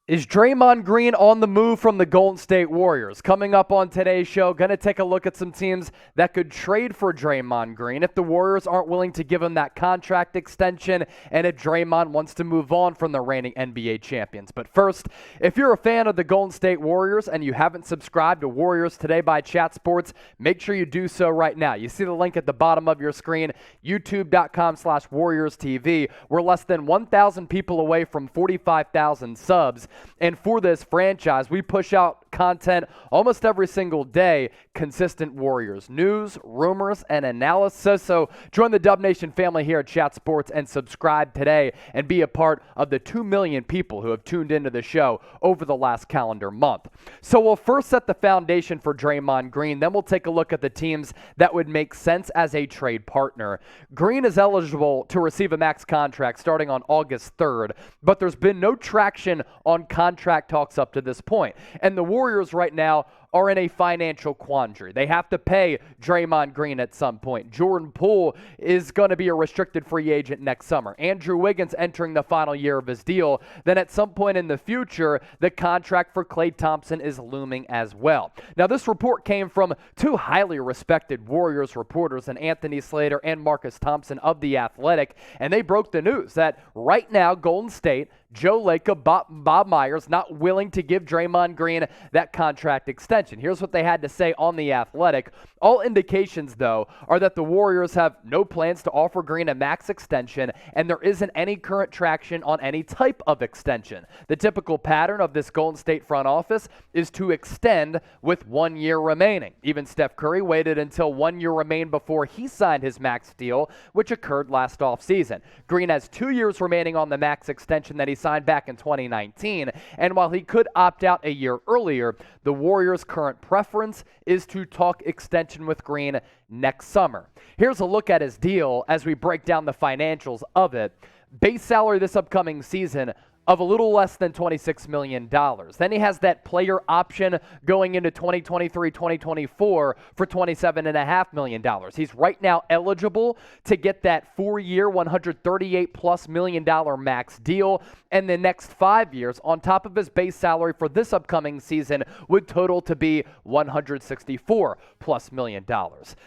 Is Draymond Green on the move from the Golden State Warriors? Coming up on today's show, going to take a look at some teams that could trade for Draymond Green if the Warriors aren't willing to give him that contract extension and if Draymond wants to move on from the reigning NBA champions. But first, if you're a fan of the Golden State Warriors and you haven't subscribed to Warriors Today by Chat Sports, make sure you do so right now. You see the link at the bottom of your screen, youtube.com/WarriorsTV. We're less than 1,000 people away from 45,000 subs. And for this franchise, we push out content almost every single day, consistent Warriors news, rumors, and analysis. So join the Dub Nation family here at Chat Sports and subscribe today and be a part of the 2 million people who have tuned into the show over the last calendar month. So we'll first set the foundation for Draymond Green, then we'll take a look at the teams that would make sense as a trade partner. Green is eligible to receive a max contract starting on August 3rd, but there's been no traction on contract talks up to this point. And the Warriors right now are in a financial quandary. They have to pay Draymond Green at some point. Jordan Poole is going to be a restricted free agent next summer. Andrew Wiggins entering the final year of his deal. Then at some point in the future, the contract for Klay Thompson is looming as well. Now, this report came from two highly respected Warriors reporters, and Anthony Slater and Marcus Thompson of The Athletic, and they broke the news that right now Golden State, Joe Lacob, Bob Myers, not willing to give Draymond Green that contract extension. Here's what they had to say on The Athletic. All indications, though, are that the Warriors have no plans to offer Green a max extension, and there isn't any current traction on any type of extension. The typical pattern of this Golden State front office is to extend with 1 year remaining. Even Steph Curry waited until 1 year remained before he signed his max deal, which occurred last offseason. Green has 2 years remaining on the max extension that he signed back in 2019, and while he could opt out a year earlier, the Warriors' current preference is to talk extension with Green next summer. Here's a look at his deal as we break down the financials of it. Base salary this upcoming season of a little less than $26 million. Then he has that player option going into 2023-2024 for $27.5 million. He's right now eligible to get that 4-year, $138+ million max deal, and the next 5 years on top of his base salary for this upcoming season would total to be $164+ million.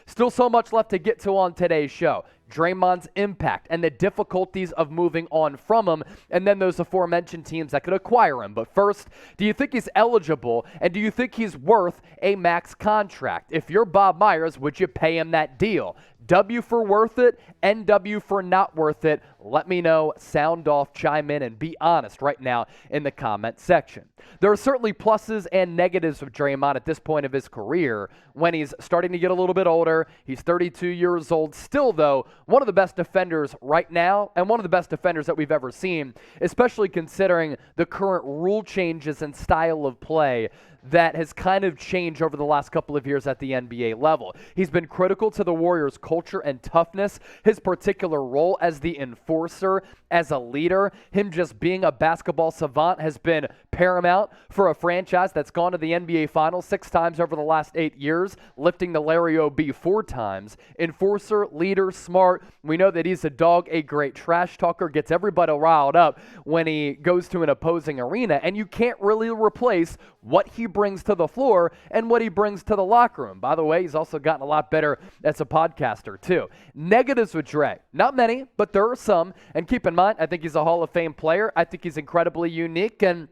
Still so much left to get to on today's show. Draymond's impact and the difficulties of moving on from him, and then those aforementioned teams that could acquire him. But first, do you think he's eligible, and do you think he's worth a max contract? If you're Bob Myers, would you pay him that deal? W for worth it, NW for not worth it. Let me know, sound off, chime in, and be honest right now in the comment section. There are certainly pluses and negatives of Draymond at this point of his career when he's starting to get a little bit older. He's 32 years old. Still, though, one of the best defenders right now and one of the best defenders that we've ever seen, especially considering the current rule changes and style of play that has kind of changed over the last couple of years at the NBA level. He's been critical to the Warriors' culture and toughness, his particular role as the enforcer, as a leader. Him just being a basketball savant has been paramount for a franchise that's gone to the NBA Finals 6 times over the last 8 years, lifting the Larry O.B. 4 times. Enforcer, leader, smart. We know that he's a dog, a great trash talker, gets everybody riled up when he goes to an opposing arena, and you can't really replace what he brings to the floor and what he brings to the locker room. By the way, he's also gotten a lot better as a podcaster, too. Negatives with Dray. Not many, but there are some. And keep in mind, I think he's a Hall of Fame player. I think he's incredibly unique, and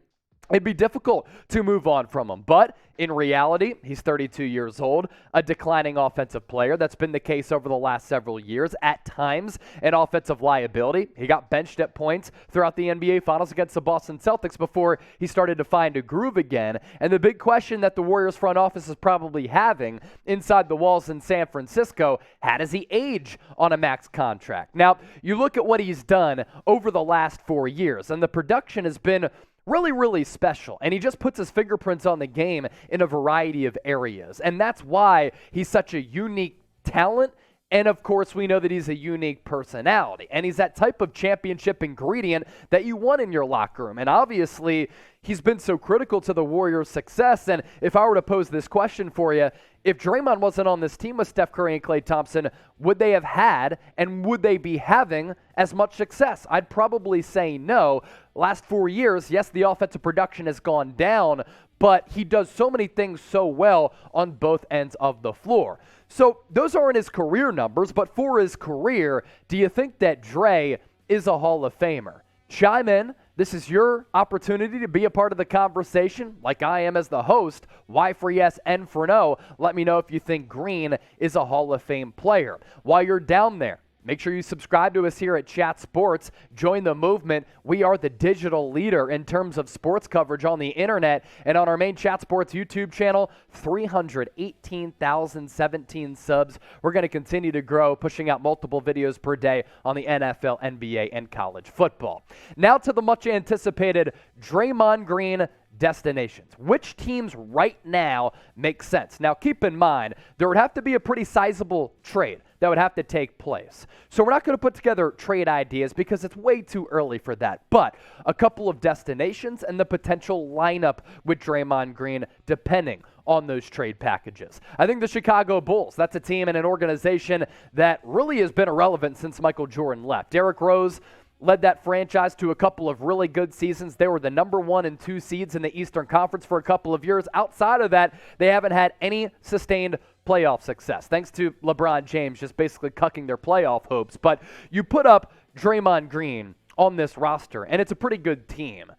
it'd be difficult to move on from him. But in reality, he's 32 years old, a declining offensive player. That's been the case over the last several years. At times, an offensive liability. He got benched at points throughout the NBA Finals against the Boston Celtics before he started to find a groove again. And the big question that the Warriors front office is probably having inside the walls in San Francisco, how does he age on a max contract? Now, you look at what he's done over the last 4 years, and the production has been really, really special. And he just puts his fingerprints on the game in a variety of areas. And that's why he's such a unique talent And of course, we know that he's a unique personality, and he's that type of championship ingredient that you want in your locker room. And obviously, he's been so critical to the Warriors' success. And if I were to pose this question for you, if Draymond wasn't on this team with Steph Curry and Klay Thompson, would they have had and would they be having as much success? I'd probably say no. Last 4 years, yes, the offensive production has gone down, but he does so many things so well on both ends of the floor. So those aren't his career numbers, but for his career, do you think that Dray is a Hall of Famer? Chime in. This is your opportunity to be a part of the conversation, like I am as the host. Y for yes, N for no. Let me know if you think Green is a Hall of Fame player. While you're down there, make sure you subscribe to us here at Chat Sports. Join the movement. We are the digital leader in terms of sports coverage on the internet. And on our main Chat Sports YouTube channel, 318,017 subs. We're going to continue to grow, pushing out multiple videos per day on the NFL, NBA, and college football. Now to the much anticipated Draymond Green destinations. Which teams right now make sense? Now, keep in mind, there would have to be a pretty sizable trade that would have to take place. So we're not going to put together trade ideas because it's way too early for that. But a couple of destinations and the potential lineup with Draymond Green depending on those trade packages. I think the Chicago Bulls, that's a team and an organization that really has been irrelevant since Michael Jordan left. Derrick Rose led that franchise to a couple of really good seasons. They were the number 1 and 2 seeds in the Eastern Conference for a couple of years. Outside of that, they haven't had any sustained playoff success, thanks to LeBron James just basically cucking their playoff hopes. But you put up Draymond Green on this roster, and it's a pretty good team.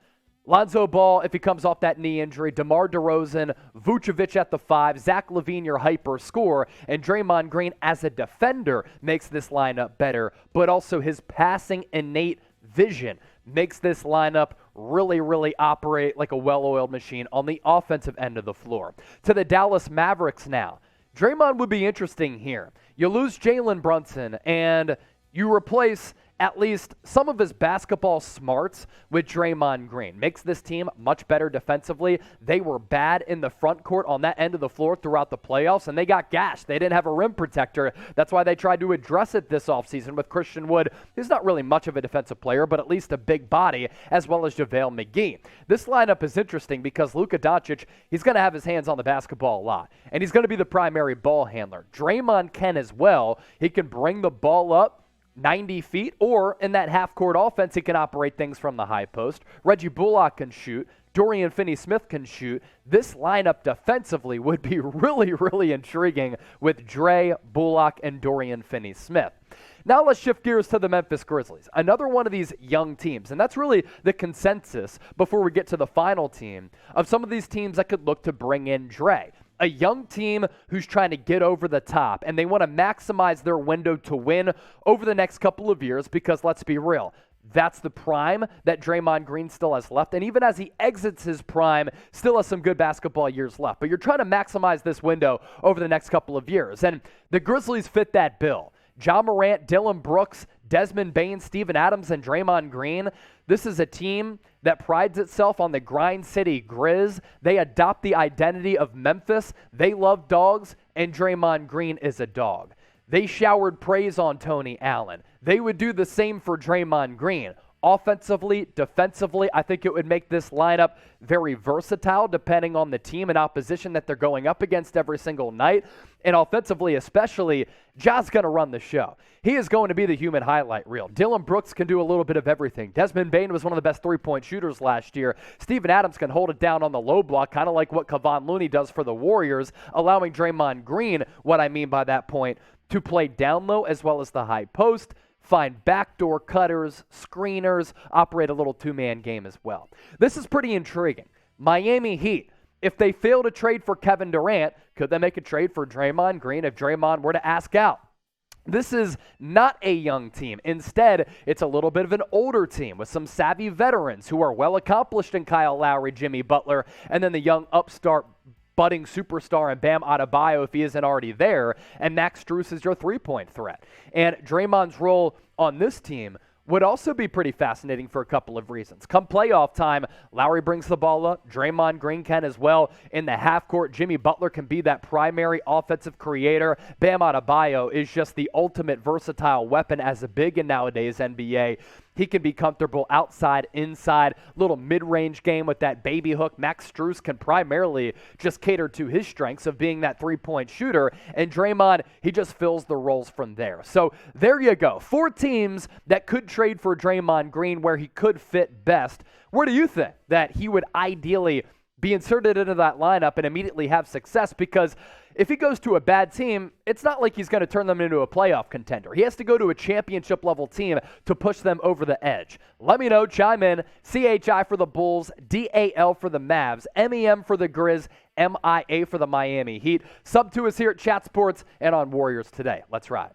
Lonzo Ball, if he comes off that knee injury, DeMar DeRozan, Vucevic at the 5, Zach LaVine, your hyper scorer, and Draymond Green as a defender makes this lineup better, but also his passing innate vision makes this lineup really, really operate like a well-oiled machine on the offensive end of the floor. To the Dallas Mavericks now. Draymond would be interesting here. You lose Jalen Brunson, and you replace at least some of his basketball smarts with Draymond Green. Makes this team much better defensively. They were bad in the front court on that end of the floor throughout the playoffs, and they got gashed. They didn't have a rim protector. That's why they tried to address it this offseason with Christian Wood, who's not really much of a defensive player, but at least a big body, as well as JaVale McGee. This lineup is interesting because Luka Doncic, he's going to have his hands on the basketball a lot, and he's going to be the primary ball handler. Draymond can as well. He can bring the ball up 90 feet, or in that half-court offense, he can operate things from the high post. Reggie Bullock can shoot. Dorian Finney-Smith can shoot. This lineup defensively would be really, really intriguing with Dray, Bullock, and Dorian Finney-Smith. Now let's shift gears to the Memphis Grizzlies, another one of these young teams. And that's really the consensus before we get to the final team of some of these teams that could look to bring in Dray. A young team who's trying to get over the top, and they want to maximize their window to win over the next couple of years because, let's be real, that's the prime that Draymond Green still has left. And even as he exits his prime, still has some good basketball years left. But you're trying to maximize this window over the next couple of years. And the Grizzlies fit that bill. Ja Morant, Dillon Brooks, Desmond Bane, Steven Adams, and Draymond Green. This is a team that prides itself on the Grind City Grizz. They adopt the identity of Memphis. They love dogs, and Draymond Green is a dog. They showered praise on Tony Allen. They would do the same for Draymond Green. Offensively, defensively, I think it would make this lineup very versatile depending on the team and opposition that they're going up against every single night. And offensively especially, Ja's going to run the show. He is going to be the human highlight reel. Dillon Brooks can do a little bit of everything. Desmond Bane was one of the best three-point shooters last year. Steven Adams can hold it down on the low block, kind of like what Kevon Looney does for the Warriors, allowing Draymond Green, what I mean by that point, to play down low as well as the high post, find backdoor cutters, screeners, operate a little two-man game as well. This is pretty intriguing. Miami Heat, if they fail to trade for Kevin Durant, could they make a trade for Draymond Green if Draymond were to ask out? This is not a young team. Instead, it's a little bit of an older team with some savvy veterans who are well accomplished in Kyle Lowry, Jimmy Butler, and then the young upstart budding superstar and Bam Adebayo if he isn't already there, and Max Strus is your three-point threat. And Draymond's role on this team would also be pretty fascinating for a couple of reasons. Come playoff time, Lowry brings the ball up. Draymond Green can as well. In the half court, Jimmy Butler can be that primary offensive creator. Bam Adebayo is just the ultimate versatile weapon as a big in nowadays NBA. He can be comfortable outside, inside, little mid-range game with that baby hook. Max Strus can primarily just cater to his strengths of being that three-point shooter. And Draymond, he just fills the roles from there. So there you go. 4 teams that could trade for Draymond Green where he could fit best. Where do you think that he would ideally be inserted into that lineup and immediately have success? Because if he goes to a bad team, it's not like he's going to turn them into a playoff contender. He has to go to a championship-level team to push them over the edge. Let me know. Chime in. CHI for the Bulls, DAL for the Mavs, MEM for the Grizz, MIA for the Miami Heat. Sub to us here at Chat Sports and on Warriors Today. Let's ride.